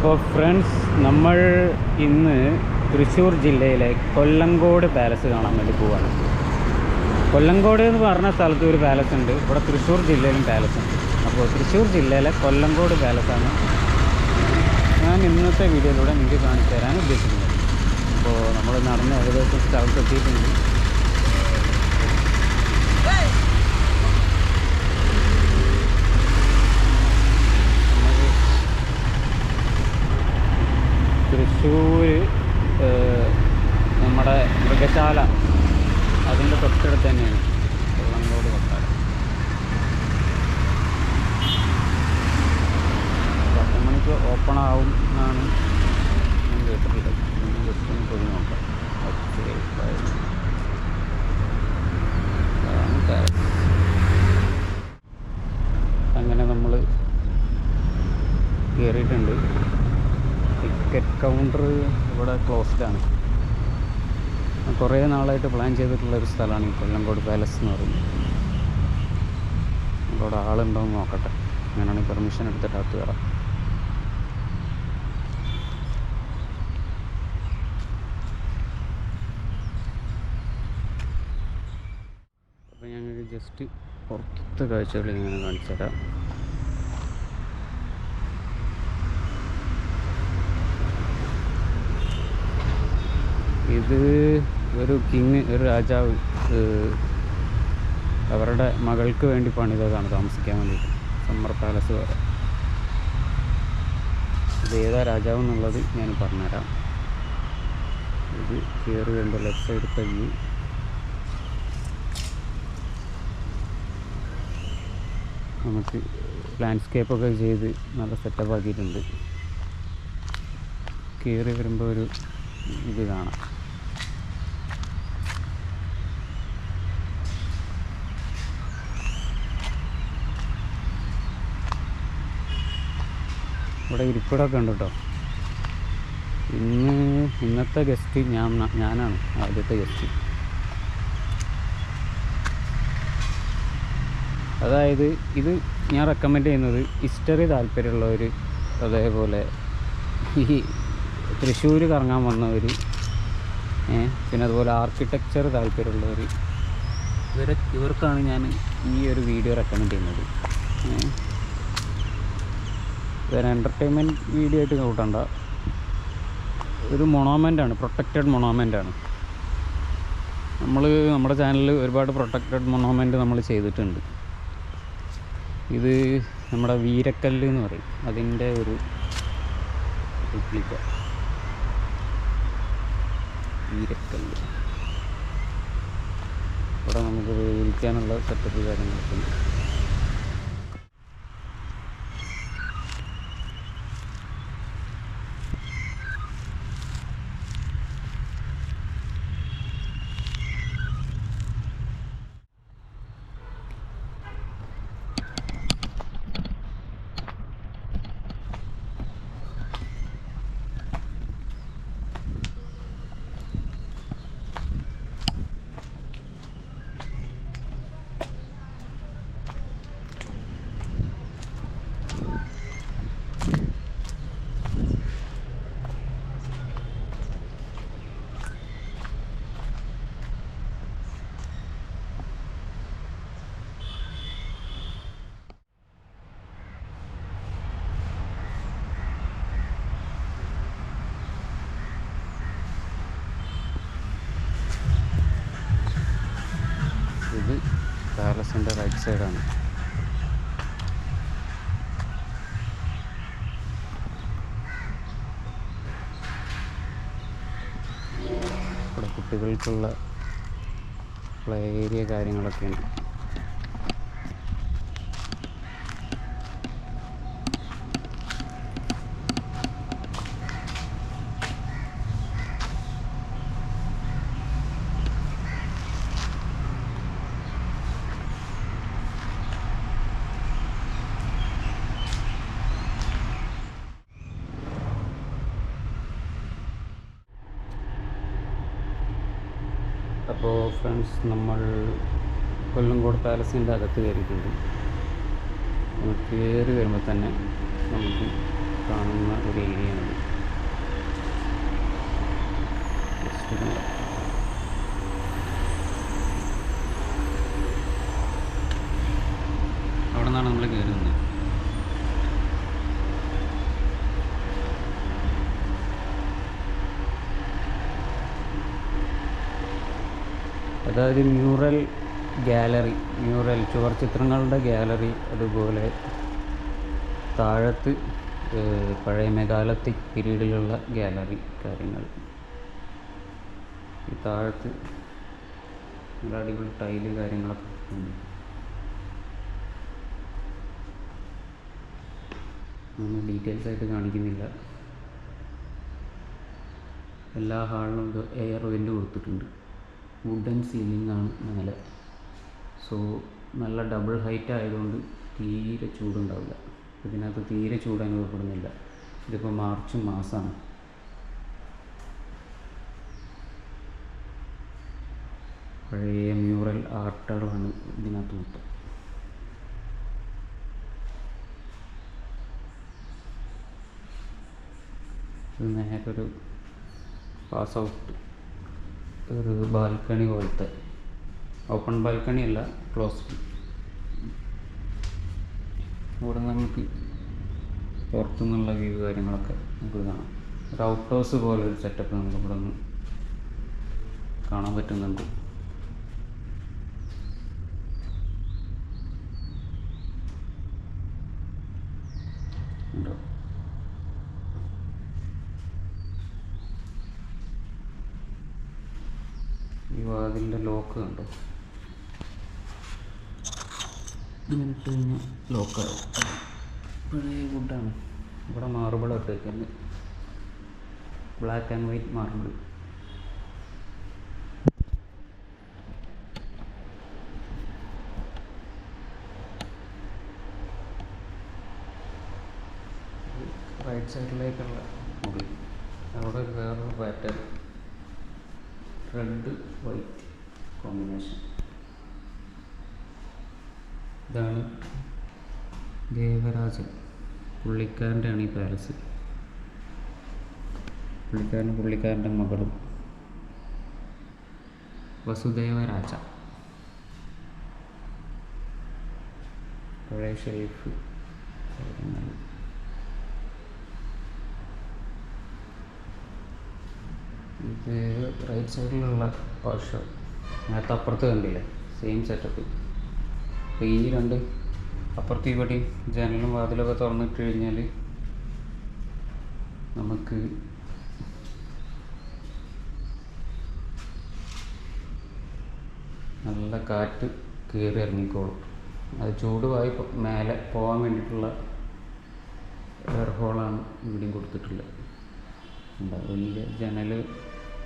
അപ്പോൾ ഫ്രണ്ട്സ്, നമ്മൾ ഇന്ന് തൃശ്ശൂർ ജില്ലയിലെ കൊല്ലങ്കോട് പാലസ് കാണാൻ വേണ്ടി പോവുകയാണ്. കൊല്ലങ്കോട് എന്ന് പറഞ്ഞ സ്ഥലത്ത് ഒരു പാലസ് ഉണ്ട്, ഇവിടെ തൃശ്ശൂർ ജില്ലയിലും പാലസ് ഉണ്ട്. അപ്പോൾ തൃശ്ശൂർ ജില്ലയിലെ കൊല്ലങ്കോട് പാലസാണ് ഞാൻ ഇന്നത്തെ വീഡിയോയിലൂടെ നിങ്ങൾക്ക് കാണിച്ചു തരാൻ ഉദ്ദേശിക്കുന്നത്. അപ്പോൾ നമ്മൾ നടന്ന് ഏകദേശം സ്ഥലത്തെത്തിയിട്ടുണ്ട്. തൃശ്ശൂർ നമ്മുടെ മൃഗശാല അതിൻ്റെ തൊട്ടടുത്ത് തന്നെയാണ് കൊല്ലങ്കോട് കൊട്ടാരം. 10 മണിക്ക് ഓപ്പൺ ആവും എന്നാണ് ഞാൻ കേട്ടിട്ടുള്ളത്. ജസ്റ്റ് ഒന്ന് പോയി നോക്കാം. ഓക്കെ, അങ്ങനെ നമ്മൾ കയറിയിട്ടുണ്ട്. ടിക്കറ്റ് കൗണ്ടർ ഇവിടെ ക്ലോസ്ഡാണ്. കുറേ നാളായിട്ട് പ്ലാൻ ചെയ്തിട്ടുള്ളൊരു സ്ഥലമാണ് ഈ കൊല്ലങ്കോട് പാലസ് എന്ന് പറയുന്നത്. അവിടെ ആളുണ്ടോ എന്ന് നോക്കട്ടെ, അങ്ങനെയാണെങ്കിൽ പെർമിഷൻ എടുത്തിട്ട് അകത്ത് കയറാം. അപ്പോൾ ഞങ്ങൾക്ക് ജസ്റ്റ് പുറത്തെ കാഴ്ചകൾ ഇങ്ങനെ കാണിച്ചു തരാം. ഇത് ഒരു രാജാവ് അവരുടെ മകൾക്ക് വേണ്ടി പണിതതാണ് താമസിക്കാൻ വേണ്ടിയിട്ട്, സമ്മർ പാലസ് വരെ. ഇത് ഏതാ രാജാവ് എന്നുള്ളത് ഞാൻ പറഞ്ഞുതരാം. ഇത് കയറി വരുമ്പോൾ ലെഫ്റ്റ് സൈഡത്തെ വ്യൂ. നമുക്ക് ലാൻഡ്സ്കേപ്പൊക്കെ ചെയ്ത് നല്ല സെറ്റപ്പ് ആക്കിയിട്ടുണ്ട്. കയറി വരുമ്പോൾ ഒരു ഇത് കാണാം. ഇവിടെ ഇരിപ്പിടമൊക്കെ ഉണ്ട് കേട്ടോ. ഇന്നത്തെ ഗസ്റ്റ് ഞാനാണ് ആദ്യത്തെ ഗസ്റ്റ്. അതായത് ഇത് ഞാൻ റെക്കമെൻഡ് ചെയ്യുന്നത് ഹിസ്റ്ററി താല്പര്യമുള്ളവർ, അതേപോലെ ഈ തൃശ്ശൂർ കറങ്ങാൻ വന്നവർ, പിന്നെ അതുപോലെ ആർക്കിടെക്ചർ താല്പര്യമുള്ളവർ, ഇവർക്കാണ് ഞാൻ ഈ ഒരു വീഡിയോ റെക്കമെൻഡ് ചെയ്യുന്നത്. ഇതൊരു എൻ്റർടൈൻമെൻറ്റ് വീഡിയോ ആയിട്ട് കൂട്ടണ്ട. ഒരു മൊണോമെൻ്റാണ്, പ്രൊട്ടക്റ്റഡ് മൊണോമെൻ്റാണ്. നമ്മുടെ ചാനലിൽ ഒരുപാട് പ്രൊട്ടക്റ്റഡ് മൊണോമെൻ്റ് നമ്മൾ ചെയ്തിട്ടുണ്ട്. ഇത് നമ്മുടെ വീരക്കല്ല് എന്ന് പറയും, അതിൻ്റെ ഒരു റിപ്ലിക്ക. വീരക്കല്ല് ഇവിടെ നമുക്ക് വിൽക്കാനുള്ള സെറ്റപ്പ് കാര്യങ്ങളൊക്കെ ഉണ്ട്. ഇത് പാലസിൻ്റെ റൈറ്റ് സൈഡാണ്. ഇവിടെ കുട്ടികൾക്കുള്ള പ്ലേ ഏരിയ കാര്യങ്ങളൊക്കെയാണ്. അപ്പോൾ ഫ്രണ്ട്സ്, നമ്മൾ കൊല്ലങ്കോട് പാലസിൻ്റെ അകത്ത് കയറിയിട്ടുണ്ട്. നമുക്ക് കയറി വരുമ്പോൾ തന്നെ നമുക്ക് കാണുന്ന ഒരു ഏരിയയാണ്. അവിടെ നിന്നാണ് നമ്മൾ കയറുന്നത്. അതായത് മ്യൂറൽ ഗാലറി, മ്യൂറൽ ചുവർച്ചിത്രങ്ങളുടെ ഗാലറി, അതുപോലെ താഴത്ത് പഴയ മെഗാലിത്തിക് പീരീഡിലുള്ള ഗാലറി കാര്യങ്ങൾ. ഈ താഴത്ത് നല്ല അടിപൊളി ടൈല് കാര്യങ്ങളൊക്കെ ഉണ്ട്. ഒന്നും ഡീറ്റെയിൽസ് ആയിട്ട് കാണിക്കുന്നില്ല. എല്ലാ ഹാളിലും എയർ വെൻ്റ് കൊടുത്തിട്ടുണ്ട്. വുഡൻ സീലിംഗ് ആണ് മേലെ. സോ നല്ല ഡബിൾ ഹൈറ്റ് ആയതുകൊണ്ട് തീരെ ചൂടുണ്ടാവില്ല. ഇതിനകത്ത് തീരെ ചൂട് അനുഭവപ്പെടുന്നില്ല. ഇതിപ്പോൾ മാർച്ച് മാസമാണ്. പഴയ മ്യൂറൽ ആർട്ടുകളാണ് ഇതിനകത്ത് മൊത്തം. ഇത് നേരൊരു പാസ് ഔട്ട്, ഒരു ബാൽക്കണി പോലത്തെ, ഓപ്പൺ ബാൽക്കണി അല്ല, ക്ലോസ്ഡ്. ഇവിടെ നമുക്ക് പുറത്തുനിന്നുള്ള വ്യൂ കാര്യങ്ങളൊക്കെ നമുക്ക് കാണാം. ഒരു ഔട്ട് ഹൗസ് പോലെ ഒരു സെറ്റപ്പ് നമുക്ക് ഇവിടെ നിന്ന് കാണാൻ പറ്റുന്നുണ്ട്. ഉണ്ടോ? ഈ വാതിലിൻ്റെ ലോക്ക് കണ്ടോ? ഇങ്ങനെ ഇട്ട് കഴിഞ്ഞാൽ ലോക്കാവും. പഴയ വുഡാണ്. ഇവിടെ മാർബിൾ ഇട്ടേക്കുന്നത്, black and white marble. Right സൈഡിലേക്കുള്ള മുറി. അവിടെ ഒരു വേറൊരു പാറ്റേൺ, റെഡ് വൈറ്റ് കോമ്പിനേഷൻ. ഇതാണ് ദേവരാജൻ, പുള്ളിക്കാരൻ്റെ ആണ് ഈ പാലസ്. പുള്ളിക്കാരൻ്റെ മകളും വസുദേവരാജ. പഴയ ഷെൽഫ്. ഇത് റൈറ്റ് സൈഡിലുള്ള പാർശ്വ. നേരത്തെ അപ്പുറത്ത് കണ്ടില്ലേ, സെയിം സെറ്റപ്പ്. അപ്പോൾ ഈ രണ്ട് അപ്പുറത്ത് ഇവിടെയും ജനലും വാതിലൊക്കെ തുറന്നിട്ട് കഴിഞ്ഞാൽ നമുക്ക് നല്ല കാറ്റ് കയറി ഇറങ്ങിക്കോളും. അത് ചൂടുമായി മേലെ പോകാൻ വേണ്ടിയിട്ടുള്ള എയർ ഹോളാണ് ഇവിടെയും കൊടുത്തിട്ടുള്ളത്. എന്താ വലിയ ജനൽ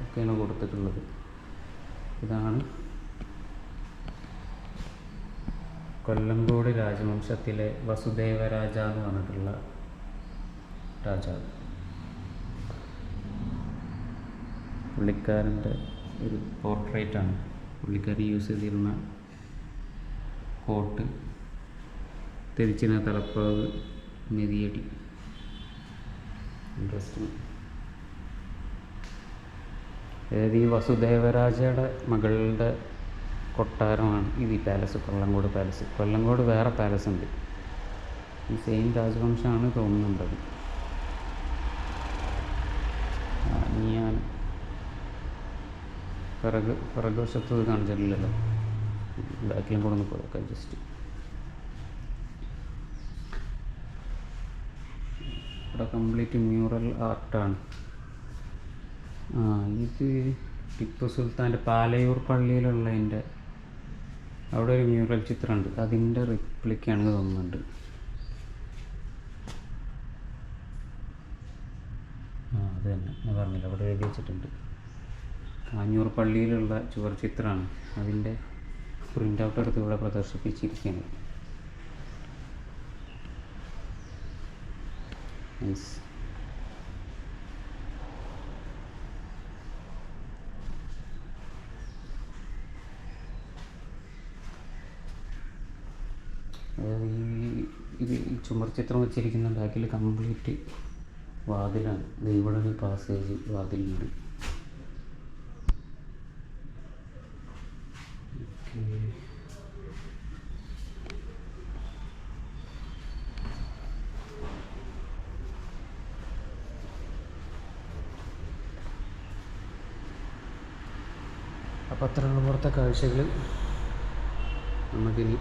ഒക്കെയാണ് കൊടുത്തിട്ടുള്ളത്. ഇതാണ് കൊല്ലങ്കോട് രാജവംശത്തിലെ വസുദേവരാജ എന്ന് പറഞ്ഞിട്ടുള്ള രാജാവ്. പുള്ളിക്കാരൻ്റെ ഒരു പോർട്രേറ്റാണ്. പുള്ളിക്കാരൻ യൂസ് ചെയ്തിരുന്ന കോട്ട്, തിരിച്ചിന തലപ്പാവ്, മെതിയടി. ഇൻട്രസ്റ്റിംഗ്. അതായത് ഈ വസുദേവരാജയുടെ മകളുടെ കൊട്ടാരമാണ് ഇത് ഈ പാലസ്, കൊല്ലങ്കോട് പാലസ്. കൊല്ലങ്കോട് വേറെ പാലസ് ഉണ്ട്, ഈ സെയിം രാജവംശമാണ് തോന്നുന്നുണ്ടത്. ഞാൻ പിറകുവശത്ത് കാണിച്ചിട്ടില്ലല്ലോ, ബാക്കിലും കൂടെ ഒന്ന് പോയേക്കാം ജസ്റ്റ്. ഇവിടെ കംപ്ലീറ്റ് മ്യൂറൽ ആർട്ടാണ്. ഇത് ടിപ്പു സുൽത്താൻ്റെ പാലയൂർ പള്ളിയിലുള്ളതിൻ്റെ അവിടെ ഒരു മ്യൂറൽ ചിത്രമുണ്ട്, അതിൻ്റെ റിപ്ലിക്കാണ് തോന്നുന്നുണ്ട്. അത് തന്നെ ഞാൻ പറഞ്ഞില്ല, അവിടെ എഴുതി വെച്ചിട്ടുണ്ട്. കാഞ്ഞൂർ പള്ളിയിലുള്ള ചുവർ ചിത്രമാണ്, അതിൻ്റെ പ്രിൻ്റ് ഔട്ട് എടുത്ത് ഇവിടെ പ്രദർശിപ്പിച്ചിരിക്കുകയാണ്. നൈസ്. അതായത് ഇത് ഈ ചുമർ ചിത്രം വെച്ചിരിക്കുന്ന ബാക്കിൽ കംപ്ലീറ്റ് വാതിലാണ്. ഇവിടെ ഒരു പാസേജ് വാതിലുണ്ട്. അപ്പോൾ അത്രയുള്ള പുറത്തെ കാഴ്ചകൾ. നമുക്കിനി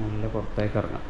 നല്ല പുറത്തേക്ക് ഇറങ്ങാം.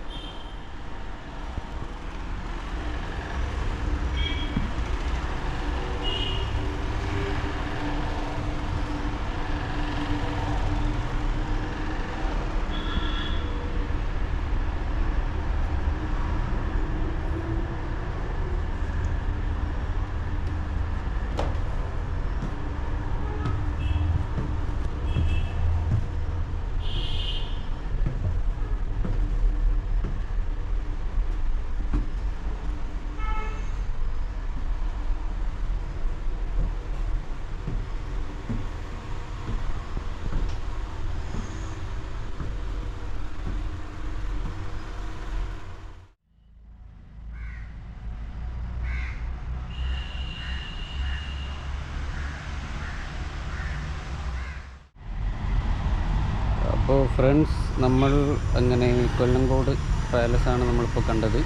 അപ്പോൾ ഫ്രണ്ട്സ്, നമ്മൾ അങ്ങനെ കൊല്ലങ്കോട് പാലസാണ് നമ്മളിപ്പോൾ കണ്ടത്.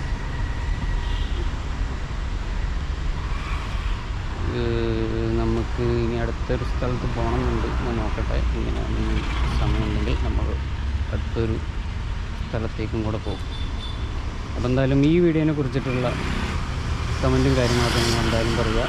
നമുക്ക് ഇനി അടുത്തൊരു സ്ഥലത്ത് പോകണമെന്നുണ്ട്. ഞാൻ നോക്കട്ടെ, ഇങ്ങനെയാണ് സമയമുണ്ടെങ്കിൽ നമ്മൾ അടുത്തൊരു സ്ഥലത്തേക്കും കൂടെ പോകും. അപ്പോൾ എന്തായാലും ഈ വീഡിയോനെ കുറിച്ചിട്ടുള്ള കമൻറ്റും കാര്യങ്ങളൊക്കെ നിങ്ങൾ എന്തായാലും പറയുക.